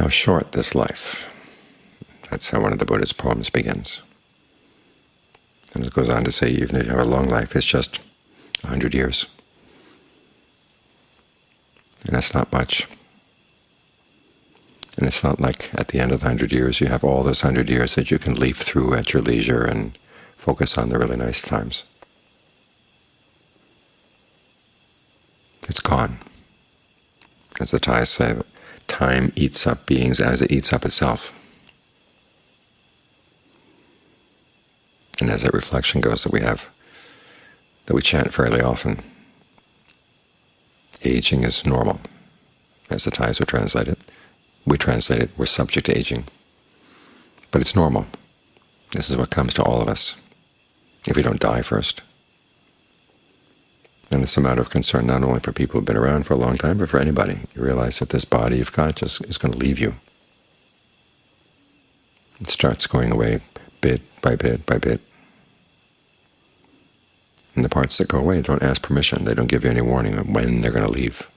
how short this life. That's how one of the Buddha's poems begins. And it goes on to say, even if you have a long life, it's just 100 years. And that's not much. And it's not like at the end of the 100 years you have all those 100 years that you can leaf through at your leisure and focus on the really nice times. It's gone. As the Thais say, time eats up beings as it eats up itself. And as that reflection goes that we chant fairly often, aging is normal, as the Thais would translate it. We translate it, we're subject to aging. But it's normal. This is what comes to all of us, if we don't die first. And it's a matter of concern not only for people who've been around for a long time, but for anybody. You realize that this body you've got just is going to leave you. It starts going away bit by bit by bit. And the parts that go away don't ask permission. They don't give you any warning of when they're going to leave.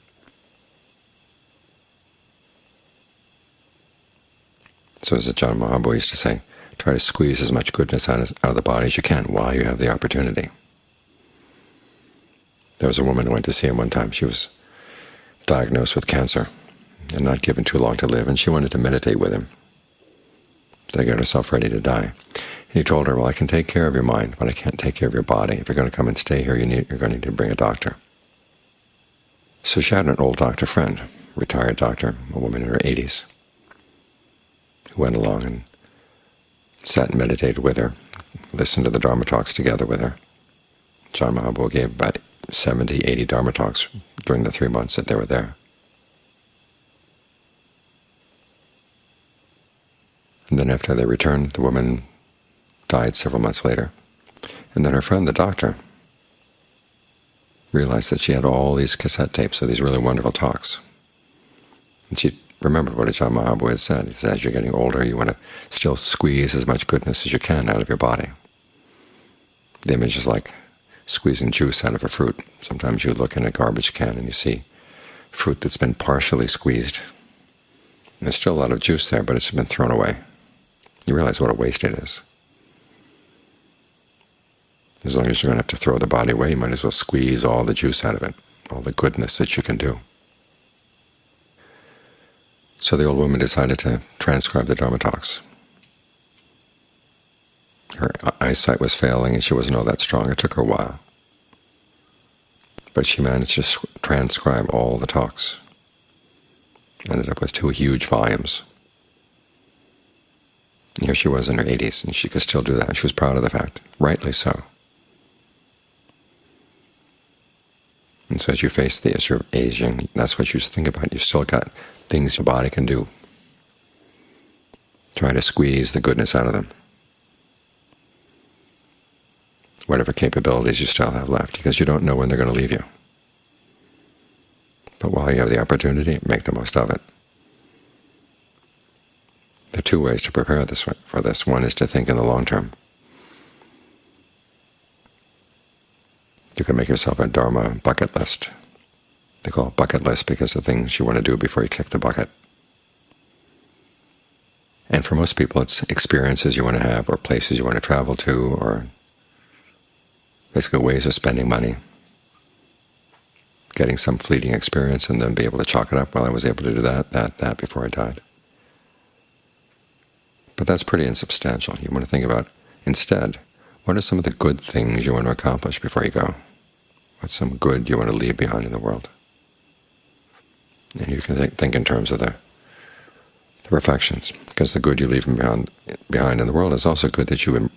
So as Ajahn Mahabodhi used to say, try to squeeze as much goodness out of the body as you can while you have the opportunity. There was a woman who went to see him one time. She was diagnosed with cancer and not given too long to live, and she wanted to meditate with him to get herself ready to die. And he told her, well, I can take care of your mind, but I can't take care of your body. If you're going to come and stay here, you're going to need to bring a doctor. So she had an old doctor friend, retired doctor, a woman in her 80s, who went along and sat and meditated with her, listened to the Dharma talks together with her. Ajahn Mahabodhi gave about 70, 80 Dharma talks during the 3 months that they were there. And then after they returned, the woman died several months later. And then her friend, the doctor, realized that she had all these cassette tapes of these really wonderful talks. And she remembered what Ajahn Mahabodhi had said. He said, as you're getting older, you want to still squeeze as much goodness as you can out of your body. The image is like squeezing juice out of a fruit. Sometimes you look in a garbage can and you see fruit that's been partially squeezed. And there's still a lot of juice there, but it's been thrown away. You realize what a waste it is. As long as you're going to have to throw the body away, you might as well squeeze all the juice out of it, all the goodness that you can do. So the old woman decided to transcribe the Dharma talks. Her eyesight was failing and she wasn't all that strong. It took her a while. But she managed to transcribe all the talks. Ended up with 2 huge volumes. And here she was in her 80s, and she could still do that. She was proud of the fact, rightly so. And so as you face the issue of aging, that's what you should think about. You've still got things your body can do. Try to squeeze the goodness out of them, whatever capabilities you still have left, because you don't know when they're going to leave you. But while you have the opportunity, make the most of it. There are 2 ways to prepare for this. One is to think in the long term. You can make yourself a Dharma bucket list. They call it bucket list because of things you want to do before you kick the bucket. And for most people, it's experiences you want to have, or places you want to travel to, or basically ways of spending money, getting some fleeting experience and then be able to chalk it up. Well, I was able to do that before I died. But that's pretty insubstantial. You want to think about, instead, what are some of the good things you want to accomplish before you go? What's some good you want to leave behind in the world? And you can think in terms of the perfections, because the good you leave behind in the world is also good that you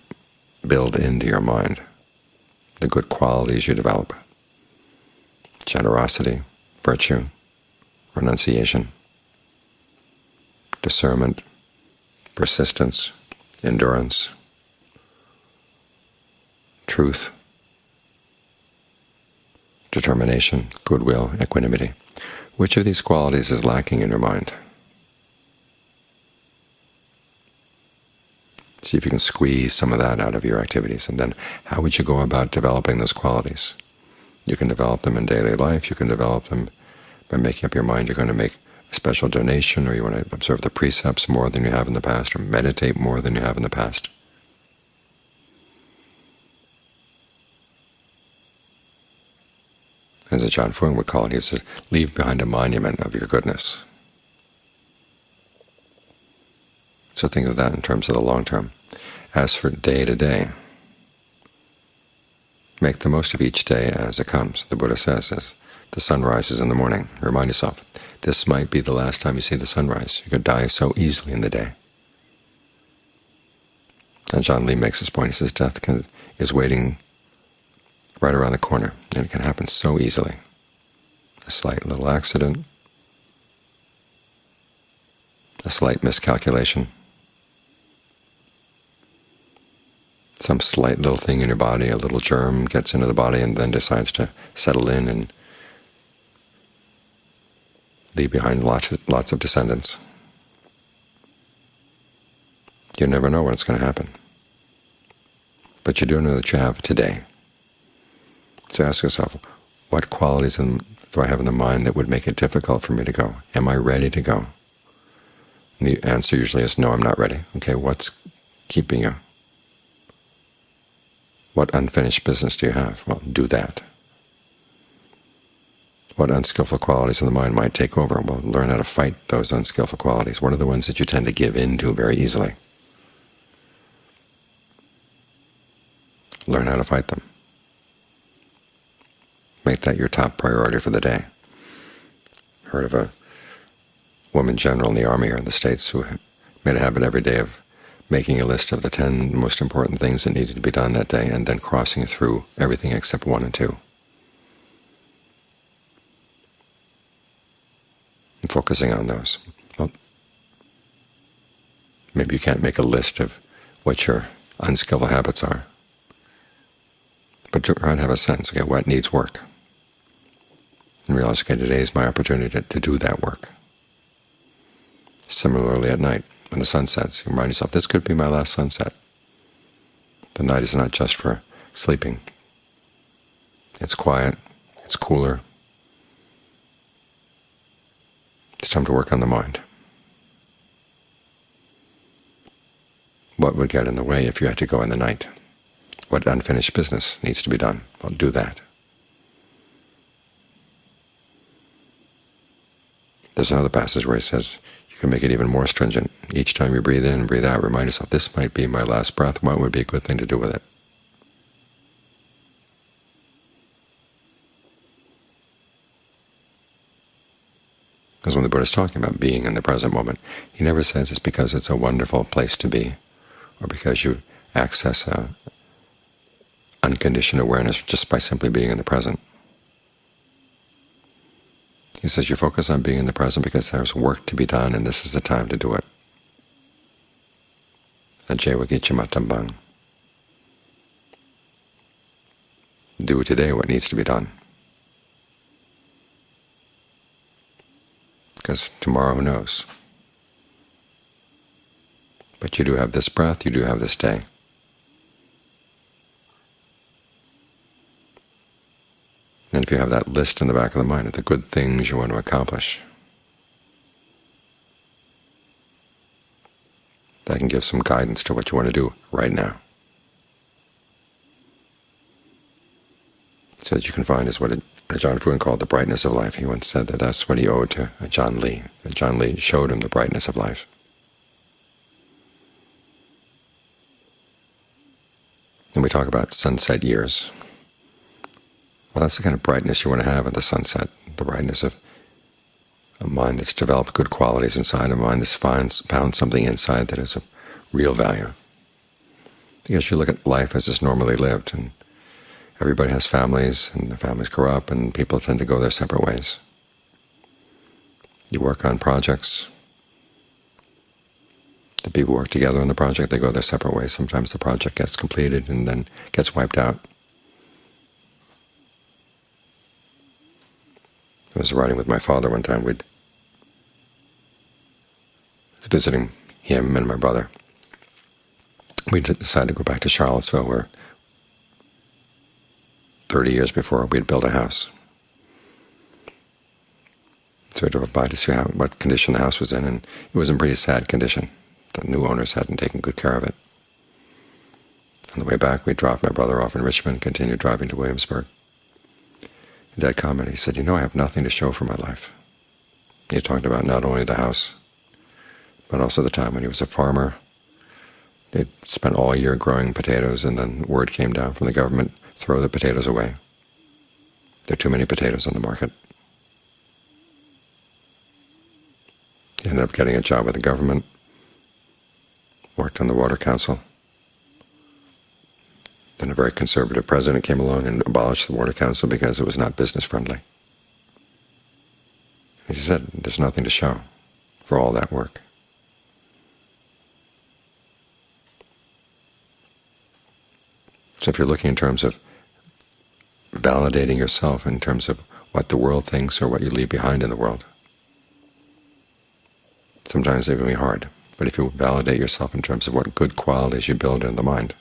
build into your mind, the good qualities you develop: generosity, virtue, renunciation, discernment, persistence, endurance, truth, determination, goodwill, equanimity. Which of these qualities is lacking in your mind? See if you can squeeze some of that out of your activities, and then how would you go about developing those qualities? You can develop them in daily life. You can develop them by making up your mind you're going to make a special donation, or you want to observe the precepts more than you have in the past, or meditate more than you have in the past. As Ajahn Fuang would call it, he says, leave behind a monument of your goodness. So think of that in terms of the long term. As for day to day, make the most of each day as it comes. The Buddha says, as the sun rises in the morning, remind yourself, this might be the last time you see the sunrise. You could die so easily in the day. And John Lee makes this point. He says death is waiting right around the corner, and it can happen so easily. A slight little accident, a slight miscalculation, some slight little thing in your body, a little germ gets into the body and then decides to settle in and leave behind lots of descendants. You never know when it's going to happen. But you do know that you have today. So ask yourself, what qualities do I have in the mind that would make it difficult for me to go? Am I ready to go? And the answer usually is, no, I'm not ready. Okay, what's keeping you? What unfinished business do you have? Well, do that. What unskillful qualities in the mind might take over? Well, learn how to fight those unskillful qualities. What are the ones that you tend to give in to very easily? Learn how to fight them. Make that your top priority for the day. Heard of a woman general in the Army here in the States who made a habit every day of making a list of the 10 most important things that needed to be done that day, and then crossing through everything except 1 and 2. And focusing on those. Well, maybe you can't make a list of what your unskillful habits are, but try to have a sense, okay, what needs work? And realize, okay, today is my opportunity to do that work. Similarly at night, when the sun sets, you remind yourself, this could be my last sunset. The night is not just for sleeping. It's quiet, it's cooler. It's time to work on the mind. What would get in the way if you had to go in the night? What unfinished business needs to be done? Well, do that. There's another passage where he says, you can make it even more stringent. Each time you breathe in and breathe out, remind yourself, this might be my last breath. What would be a good thing to do with it? Because when the Buddha is talking about being in the present moment, he never says it's because it's a wonderful place to be, or because you access unconditioned awareness just by simply being in the present. He says you focus on being in the present because there's work to be done, and this is the time to do it. Ajewa Gichamatambang. Do today what needs to be done. Because tomorrow, who knows? But you do have this breath, you do have this day. And if you have that list in the back of the mind of the good things you want to accomplish, that can give some guidance to what you want to do right now. So that you can find is what Ajahn Fuang called the brightness of life. He once said that that's what he owed to Ajahn Lee. Ajahn Lee showed him the brightness of life. And we talk about sunset years. Well, that's the kind of brightness you want to have at the sunset, the brightness of a mind that's developed good qualities inside, a mind that's found something inside that is of real value. Because you look at life as it's normally lived, and everybody has families, and the families grow up, and people tend to go their separate ways. You work on projects. The people work together on the project, they go their separate ways. Sometimes the project gets completed and then gets wiped out. I was riding with my father one time. I was visiting him and my brother. We decided to go back to Charlottesville, where 30 years before we had built a house. So So I drove by to see what condition the house was in, and it was in pretty sad condition. The new owners hadn't taken good care of it. On the way back, we dropped my brother off in Richmond, continued driving to Williamsburg. And Dad commented, he said, "You know, I have nothing to show for my life." He talked about not only the house, but also the time when he was a farmer. They'd spent all year growing potatoes, and then word came down from the government, throw the potatoes away. There are too many potatoes on the market. He ended up getting a job with the government, worked on the Water Council. Then a very conservative president came along and abolished the Water Council because it was not business-friendly. He said, there's nothing to show for all that work. So if you're looking in terms of validating yourself in terms of what the world thinks or what you leave behind in the world, sometimes it can be hard. But if you validate yourself in terms of what good qualities you build in the mind,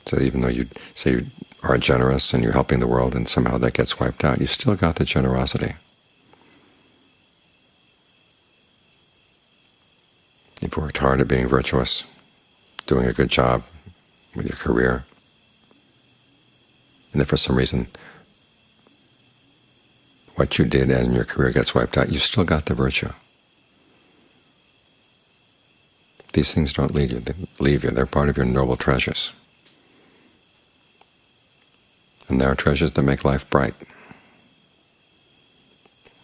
so even though you say you are generous and you're helping the world and somehow that gets wiped out, you've still got the generosity. You've worked hard at being virtuous, doing a good job with your career, and if for some reason what you did in your career gets wiped out, you've still got the virtue. These things don't leave you. They're part of your noble treasures. And there are treasures that make life bright.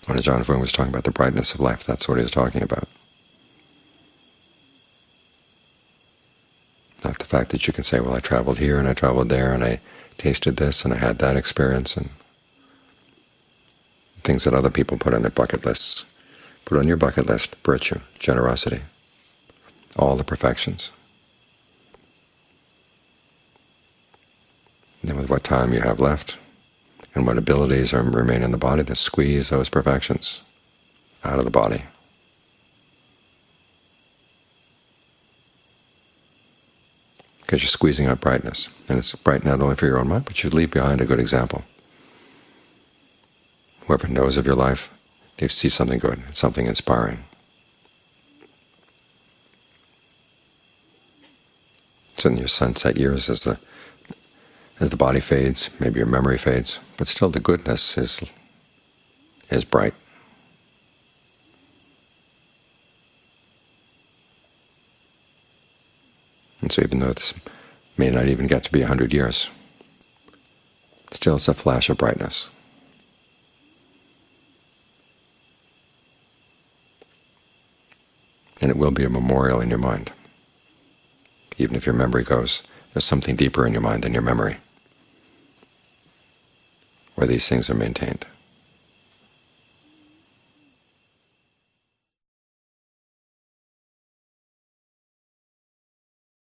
When John Fung was talking about the brightness of life, that's what he was talking about. Not the fact that you can say, well, I traveled here and I traveled there and I tasted this and I had that experience, and things that other people put on their bucket lists. Put on your bucket list virtue, generosity, all the perfections. And then with what time you have left and what abilities remain in the body, to squeeze those perfections out of the body. Because you're squeezing out brightness. And it's bright not only for your own mind, but you leave behind a good example. Whoever knows of your life, they see something good, something inspiring. So in your sunset years, as the body fades, maybe your memory fades, but still the goodness is bright. And so even though this may not even get to be 100 years, still it's a flash of brightness. And it will be a memorial in your mind. Even if your memory goes, there's something deeper in your mind than your memory, where these things are maintained.